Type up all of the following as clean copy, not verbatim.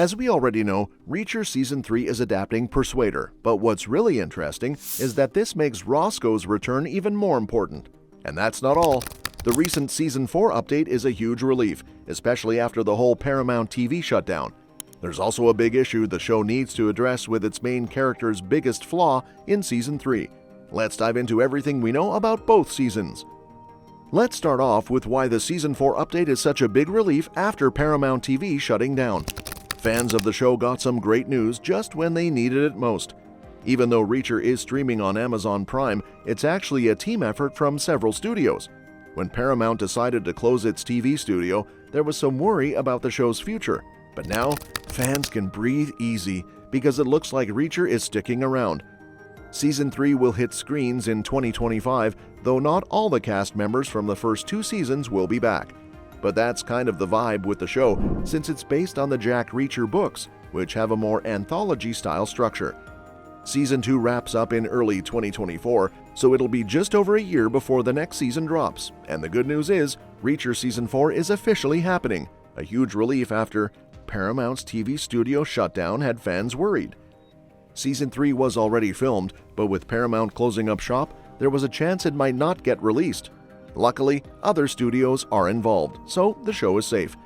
As we already know, Reacher Season 3 is adapting Persuader, but what's really interesting is that this makes Roscoe's return even more important. And that's not all. The recent Season 4 update is a huge relief, especially after the whole Paramount TV shutdown. There's also a big issue the show needs to address with its main character's biggest flaw in Season 3. Let's dive into everything we know about both seasons. Let's start off with why the Season 4 update is such a big relief after Paramount TV shutting down. Fans of the show got some great news just when they needed it most. Even though Reacher is streaming on Amazon Prime, it's actually a team effort from several studios. When Paramount decided to close its TV studio, there was some worry about the show's future. But now, fans can breathe easy because it looks like Reacher is sticking around. Season 3 will hit screens in 2025, though not all the cast members from the first 2 seasons will be back. But that's kind of the vibe with the show, since it's based on the Jack Reacher books, which have a more anthology-style structure. Season 2 wraps up in early 2024, so it'll be just over a year before the next season drops. And the good news is, Reacher Season 4 is officially happening, a huge relief after Paramount's TV studio shutdown had fans worried. Season 3 was already filmed, but with Paramount closing up shop, there was a chance it might not get released. Luckily, other studios are involved, so the show is safe.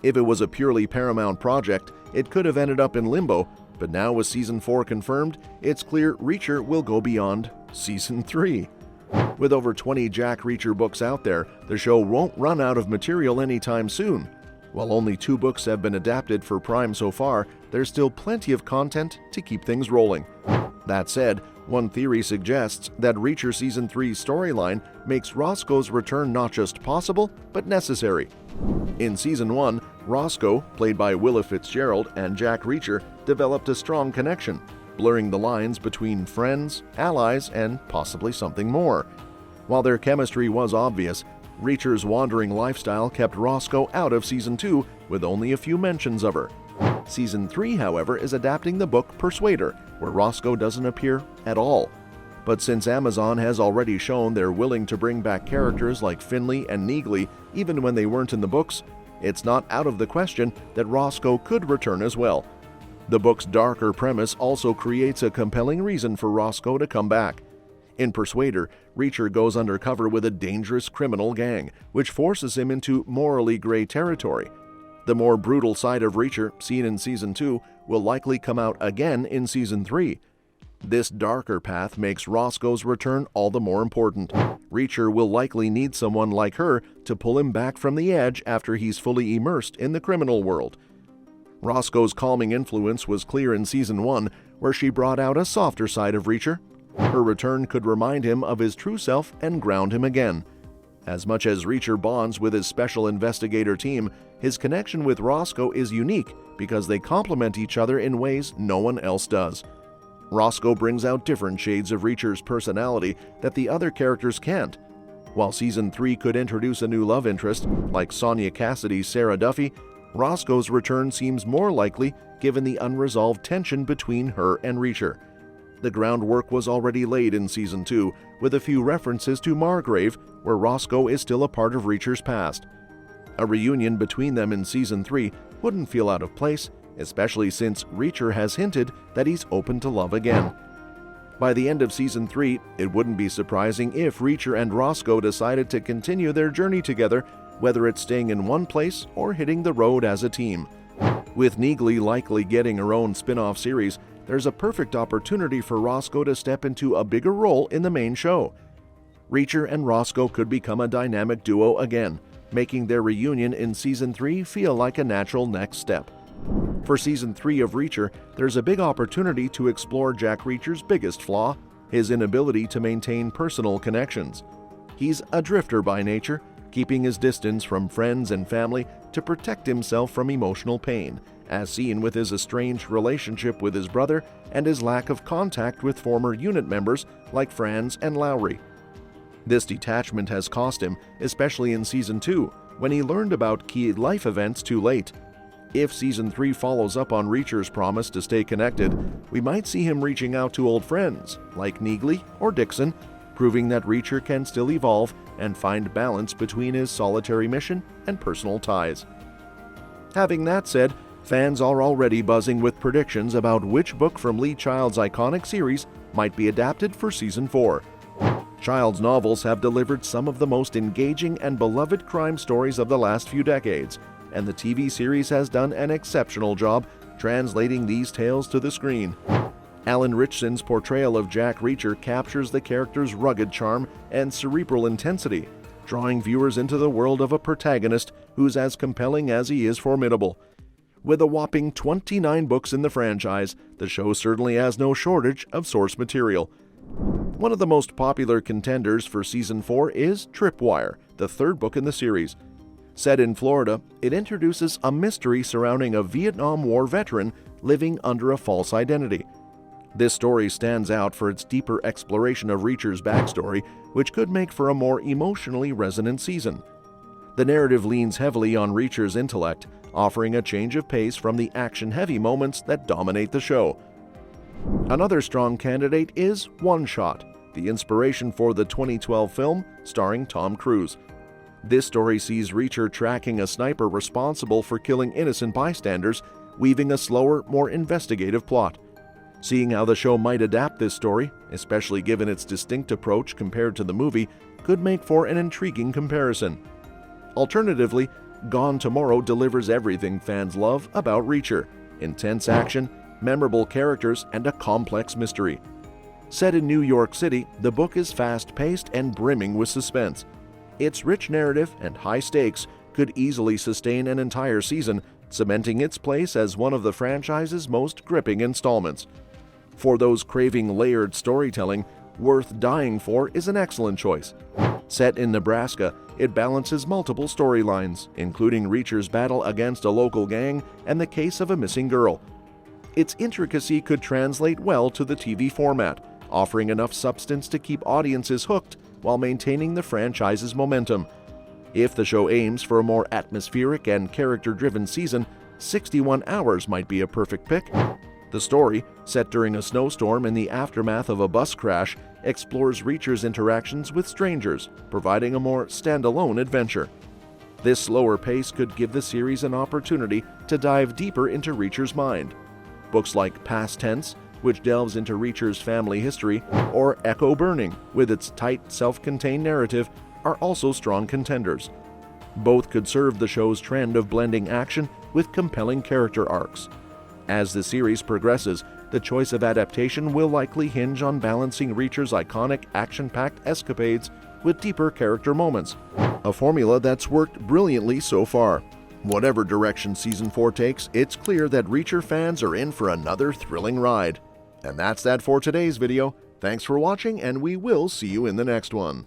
If it was a purely Paramount project, it could have ended up in limbo, but now with Season 4 confirmed, it's clear Reacher will go beyond Season 3. With over 20 Jack Reacher books out there, the show won't run out of material anytime soon. While only 2 books have been adapted for Prime so far, there's still plenty of content to keep things rolling. That said, one theory suggests that Reacher Season 3's storyline makes Roscoe's return not just possible, but necessary. In Season 1, Rosco, played by Willa Fitzgerald, and Jack Reacher developed a strong connection, blurring the lines between friends, allies, and possibly something more. While their chemistry was obvious, Reacher's wandering lifestyle kept Rosco out of Season 2 with only a few mentions of her. Season 3, however, is adapting the book Persuader, where Rosco doesn't appear at all. But since Amazon has already shown they're willing to bring back characters like Finlay and Neagley even when they weren't in the books, it's not out of the question that Rosco could return as well. The book's darker premise also creates a compelling reason for Rosco to come back. In Persuader, Reacher goes undercover with a dangerous criminal gang, which forces him into morally gray territory. The more brutal side of Reacher, seen in Season 2, will likely come out again in Season 3. This darker path makes Roscoe's return all the more important. Reacher will likely need someone like her to pull him back from the edge after he's fully immersed in the criminal world. Roscoe's calming influence was clear in Season 1, where she brought out a softer side of Reacher. Her return could remind him of his true self and ground him again. As much as Reacher bonds with his special investigator team, his connection with Rosco is unique because they complement each other in ways no one else does. Rosco brings out different shades of Reacher's personality that the other characters can't. While Season 3 could introduce a new love interest, like Sonia Cassidy's Sarah Duffy, Roscoe's return seems more likely given the unresolved tension between her and Reacher. The groundwork was already laid in Season 2, with a few references to Margrave, where Rosco is still a part of Reacher's past. A reunion between them in Season 3 wouldn't feel out of place, especially since Reacher has hinted that he's open to love again. By the end of Season 3, it wouldn't be surprising if Reacher and Rosco decided to continue their journey together, whether it's staying in one place or hitting the road as a team. With Neagley likely getting her own spin-off series, there's a perfect opportunity for Rosco to step into a bigger role in the main show. Reacher and Rosco could become a dynamic duo again, making their reunion in Season 3 feel like a natural next step. For Season 3 of Reacher, there's a big opportunity to explore Jack Reacher's biggest flaw, his inability to maintain personal connections. He's a drifter by nature, keeping his distance from friends and family to protect himself from emotional pain, as seen with his estranged relationship with his brother and his lack of contact with former unit members like Franz and Lowry. This detachment has cost him, especially in Season 2, when he learned about key life events too late. If Season 3 follows up on Reacher's promise to stay connected, we might see him reaching out to old friends, like Neagley or Dixon, proving that Reacher can still evolve and find balance between his solitary mission and personal ties. Having that said, Fans are already buzzing with predictions about which book from Lee Child's iconic series might be adapted for Season 4. Child's novels have delivered some of the most engaging and beloved crime stories of the last few decades, and the TV series has done an exceptional job translating these tales to the screen. Alan Ritchson's portrayal of Jack Reacher captures the character's rugged charm and cerebral intensity, drawing viewers into the world of a protagonist who's as compelling as he is formidable. With a whopping 29 books in the franchise, the show certainly has no shortage of source material. One of the most popular contenders for Season 4 is Tripwire, the third book in the series. Set in Florida, it introduces a mystery surrounding a Vietnam War veteran living under a false identity. This story stands out for its deeper exploration of Reacher's backstory, which could make for a more emotionally resonant season. The narrative leans heavily on Reacher's intellect, offering a change of pace from the action-heavy moments that dominate the show. Another strong candidate is One Shot, the inspiration for the 2012 film starring Tom Cruise. This story sees Reacher tracking a sniper responsible for killing innocent bystanders, weaving a slower, more investigative plot. Seeing how the show might adapt this story, especially given its distinct approach compared to the movie, could make for an intriguing comparison. Alternatively, Gone Tomorrow delivers everything fans love about Reacher: intense action, memorable characters, and a complex mystery. Set in New York City, the book is fast-paced and brimming with suspense. Its rich narrative and high stakes could easily sustain an entire season, cementing its place as one of the franchise's most gripping installments. For those craving layered storytelling, Worth Dying For is an excellent choice. Set in Nebraska, it balances multiple storylines, including Reacher's battle against a local gang and the case of a missing girl. Its intricacy could translate well to the TV format, offering enough substance to keep audiences hooked while maintaining the franchise's momentum. If the show aims for a more atmospheric and character-driven season, 61 Hours might be a perfect pick. The story, set during a snowstorm in the aftermath of a bus crash, explores Reacher's interactions with strangers, providing a more standalone adventure. This slower pace could give the series an opportunity to dive deeper into Reacher's mind. Books like Past Tense, which delves into Reacher's family history, or Echo Burning, with its tight, self-contained narrative, are also strong contenders. Both could serve the show's trend of blending action with compelling character arcs. As the series progresses, the choice of adaptation will likely hinge on balancing Reacher's iconic action-packed escapades with deeper character moments, a formula that's worked brilliantly so far. Whatever direction Season 4 takes, it's clear that Reacher fans are in for another thrilling ride. And that's that for today's video. Thanks for watching, and we will see you in the next one.